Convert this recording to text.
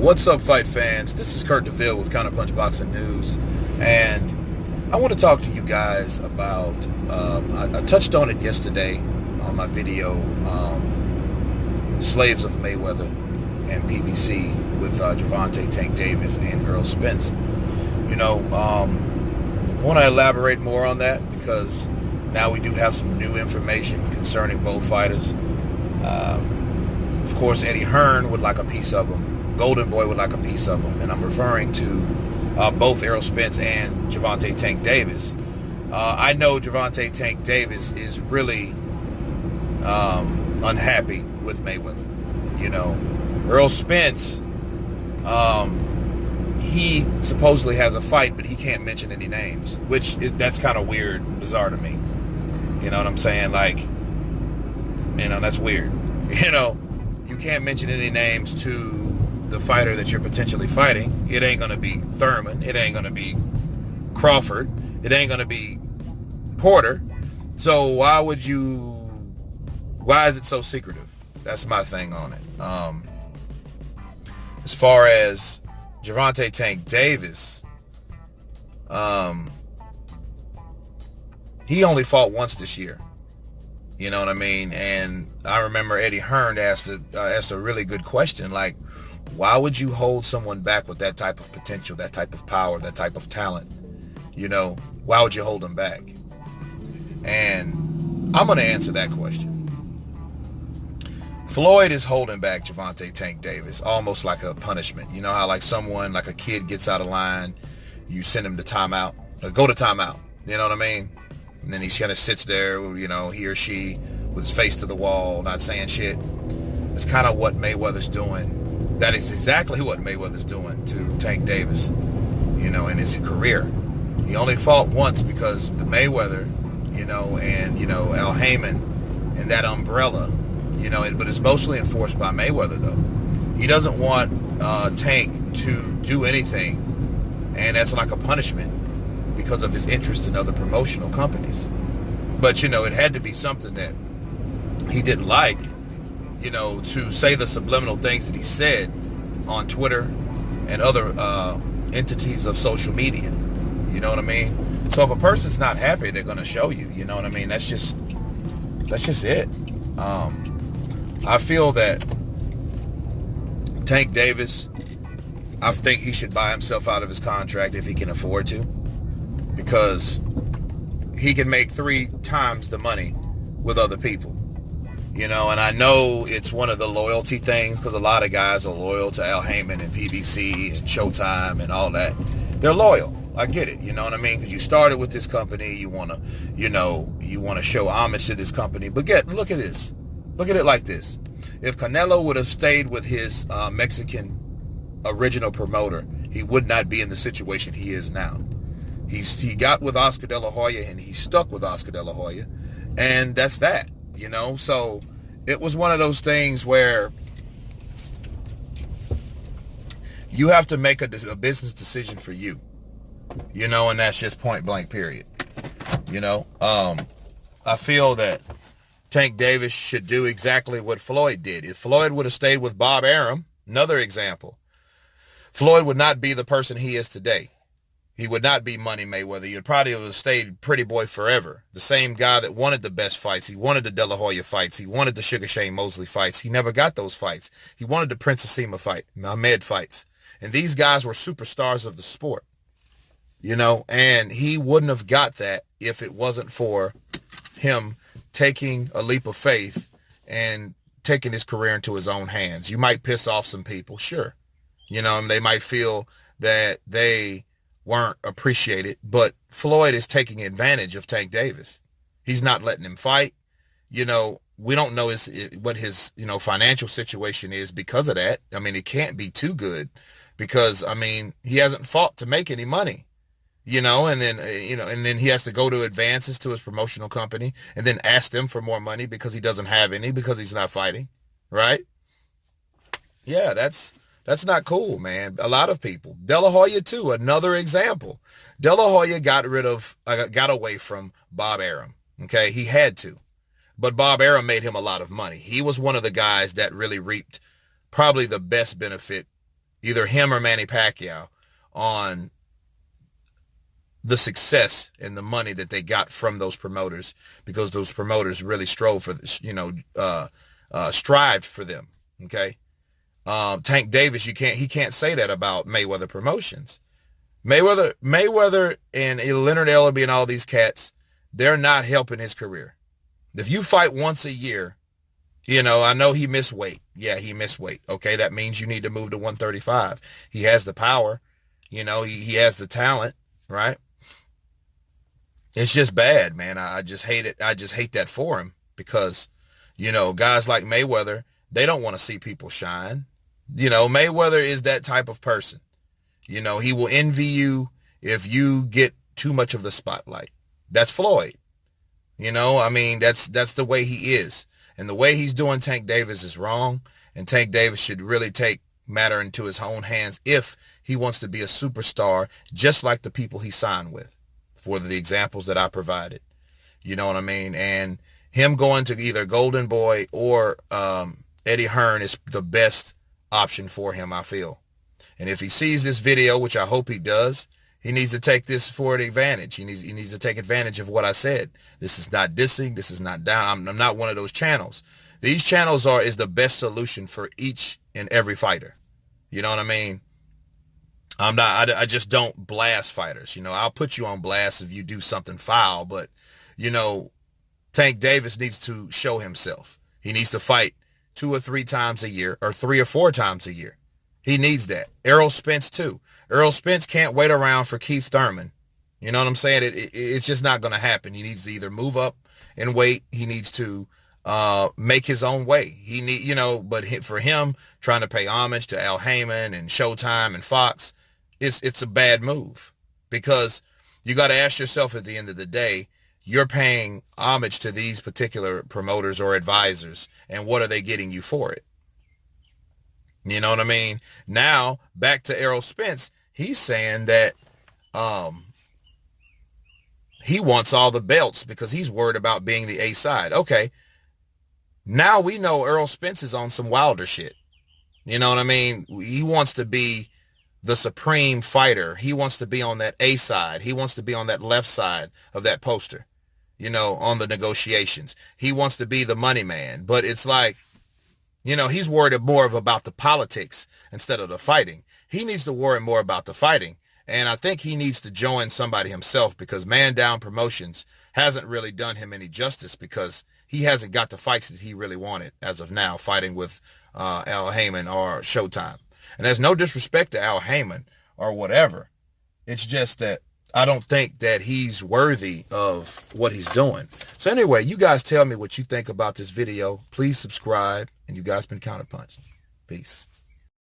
What's up, fight fans? This is Kurt DeVille with Counterpunch Boxing News, and I want to talk to you guys about, I touched on it yesterday on my video, Slaves of Mayweather and PBC with Gervonta Tank Davis and Earl Spence. I want to elaborate more on that because now we do have some new information concerning both fighters. Of course, Eddie Hearn would like a piece of them. Golden Boy would like a piece of them, and I'm referring to both Errol Spence and Gervonta Tank Davis. I know Gervonta Tank Davis is really unhappy with Mayweather. Earl Spence, he supposedly has a fight, but he can't mention any names, that's kind of weird and bizarre to me. You know what I'm saying? That's weird. You can't mention any names to the fighter that you're potentially fighting. It ain't going to be Thurman. It ain't going to be Crawford. It ain't going to be Porter. So why is it so secretive? That's my thing on it. As far as Gervonta Tank Davis, he only fought once this year. You know what I mean? And I remember Eddie Hearn asked a really good question, like, why would you hold someone back with that type of potential, that type of power, that type of talent? Why would you hold them back? And I'm going to answer that question. Floyd is holding back Gervonta Tank Davis almost like a punishment. You know how like a kid gets out of line, you send him to timeout, go to timeout. You know what I mean? And then he kind of sits there, he or she with his face to the wall, not saying shit. That's kind of what Mayweather's doing. That is exactly what Mayweather's doing to Tank Davis, in his career. He only fought once because the Mayweather, and Al Heyman and that umbrella, but it's mostly enforced by Mayweather, though. He doesn't want Tank to do anything, and that's like a punishment because of his interest in other promotional companies. But, it had to be something that he didn't like, to say the subliminal things that he said on Twitter and other entities of social media. You know what I mean? So if a person's not happy, they're going to show you. You know what I mean? That's just it. I feel that Tank Davis, I think he should buy himself out of his contract if he can afford to, because he can make 3 times the money with other people. And I know it's one of the loyalty things because a lot of guys are loyal to Al Heyman and PBC and Showtime and all that. They're loyal. I get it. You know what I mean? Because you started with this company. You want to show homage to this company. But look at this. Look at it like this. If Canelo would have stayed with his Mexican original promoter, he would not be in the situation he is now. He got with Oscar De La Hoya and he stuck with Oscar De La Hoya. And that's that. So it was one of those things where you have to make a business decision for you, and that's just point blank period. I feel that Tank Davis should do exactly what Floyd did. If Floyd would have stayed with Bob Arum, another example, Floyd would not be the person he is today. He would not be Money Mayweather. He'd probably have stayed Pretty Boy forever. The same guy that wanted the best fights. He wanted the De La Hoya fights. He wanted the Sugar Shane Mosley fights. He never got those fights. He wanted the Prince Asima fight, Ahmed fights. And these guys were superstars of the sport. And he wouldn't have got that if it wasn't for him taking a leap of faith and taking his career into his own hands. You might piss off some people, sure. And they might feel that they weren't appreciated, but Floyd is taking advantage of Tank Davis. He's not letting him fight. We don't know what his financial situation is because of that. I mean, it can't be too good because, he hasn't fought to make any money, and then he has to go to advances to his promotional company and then ask them for more money because he doesn't have any because he's not fighting, right? Yeah, that's not cool, man. A lot of people. De La Hoya, too, another example. De La Hoya got away from Bob Arum, okay? He had to. But Bob Arum made him a lot of money. He was one of the guys that really reaped probably the best benefit either him or Manny Pacquiao, on the success and the money that they got from those promoters, because those promoters really strove for this, strived for them. Okay. Tank Davis, he can't say that about Mayweather Promotions. Mayweather and Leonard Ellerbe and all these cats, they're not helping his career. If you fight once a year, I know he missed weight. Yeah, he missed weight. Okay, that means you need to move to 135. He has the power. He has the talent, right? It's just bad, man. I just hate it. I just hate that for him because, guys like Mayweather, they don't want to see people shine. Mayweather is that type of person. He will envy you if you get too much of the spotlight. That's Floyd. That's the way he is. And the way he's doing Tank Davis is wrong. And Tank Davis should really take matter into his own hands if he wants to be a superstar, just like the people he signed with, for the examples that I provided. You know what I mean? And him going to either Golden Boy or Eddie Hearn is the best option for him, I feel. And if he sees this video, which I hope he does, he needs to take this for an advantage. He needs to take advantage of what I said. This is not dissing. This is not down. I'm not one of those channels. These channels is the best solution for each and every fighter. You know what I mean? I just don't blast fighters. I'll put you on blast if you do something foul, but, Tank Davis needs to show himself. He needs to fight 2 or 3 times a year, or 3 or 4 times a year. He needs that. Errol Spence too. Errol Spence can't wait around for Keith Thurman. You know what I'm saying? It's just not going to happen. He needs to either move up and weight. He needs to make his own way. But for him trying to pay homage to Al Heyman and Showtime and Fox, it's a bad move, because you got to ask yourself at the end of the day, you're paying homage to these particular promoters or advisors, and what are they getting you for it? You know what I mean? Now, back to Errol Spence, he's saying that he wants all the belts because he's worried about being the A side. Okay, now we know Errol Spence is on some Wilder shit. You know what I mean? He wants to be the supreme fighter. He wants to be on that A side. He wants to be on that left side of that poster, on the negotiations. He wants to be the money man. But it's like, he's worried more about the politics instead of the fighting. He needs to worry more about the fighting. And I think he needs to join somebody himself, because Man Down Promotions hasn't really done him any justice, because he hasn't got the fights that he really wanted as of now, fighting with Al Heyman or Showtime. And there's no disrespect to Al Heyman or whatever. It's just that I don't think that he's worthy of what he's doing. So anyway, you guys tell me what you think about this video. Please subscribe. And you guys been Counterpunch. Peace.